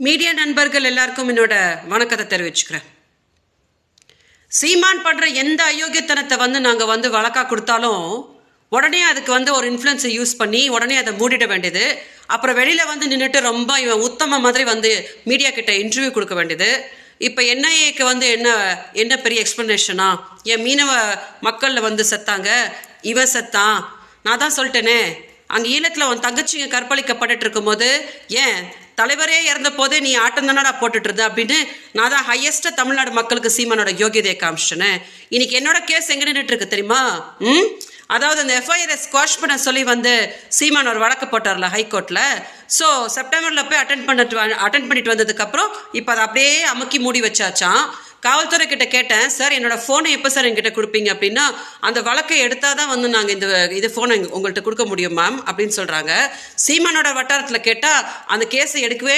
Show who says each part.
Speaker 1: Media நண்பர்கள் எல்லாருக்கும் என்னோட வணக்கத்தை தெரிவிச்சுக்கிறேன். சீமான் பண்ற எந்த அயோக்கியத்தனத்தை நாங்கள் வழக்கா கொடுத்தாலும் உடனே அதுக்கு ஒரு இன்ஃப்ளூயன்ஸை யூஸ் பண்ணி உடனே அதை மூடிட வேண்டியது. அப்புறம் வெளியில் நின்றுட்டு ரொம்ப இவன் உத்தம மாதிரி மீடியா கிட்ட இன்டர்வியூ கொடுக்க வேண்டியது. இப்போ என்ஐஏக்கு என்ன பெரிய எக்ஸ்பிளனேஷனா? என் மீனவ மக்களில் செத்தாங்க, இவன் செத்தான். நான் தான் சொல்லிட்டேனே, அங்கே ஈழத்தில் அவன் தங்கச்சிங்க கற்பழிக்கப்பட்டு இருக்கும்போது ஏன் தலைவரே இறந்த போதே நீ ஆட்டம் தானடா போட்டுட்டு இருந்த அப்படின்னு நான் தான் ஹையஸ்டா தமிழ்நாடு மக்களுக்கு சீமானோட யோகியதையை காமிச்சிட்டேனே. இன்னைக்கு என்னோட கேஸ் எங்க நின்றுட்டு இருக்கு தெரியுமா? அதாவது அந்த எஃப்ஐஆரை ஸ்குவாஷ் பண்ண சொல்லி சீமான் ஒரு வழக்கு போட்டார்ல ஹைகோர்ட்ல. ஸோ செப்டம்பரில் போய் அட்டன் பண்ணிட்டு வந்ததுக்கப்புறம் இப்போ அதை அப்படியே அமுக்கி மூடி வச்சாச்சான். காவல்துறை கிட்ட கேட்டேன், சார் என்னோட ஃபோனை எப்போ சார் என்கிட்ட கொடுப்பீங்க அப்படின்னா, அந்த வழக்கை எடுத்தால் தான் நாங்கள் இது ஃபோனை உங்கள்கிட்ட கொடுக்க முடியும் மேம் அப்படின்னு சொல்கிறாங்க. சீமானோட வட்டாரத்தில் கேட்டால் அந்த கேஸை எடுக்கவே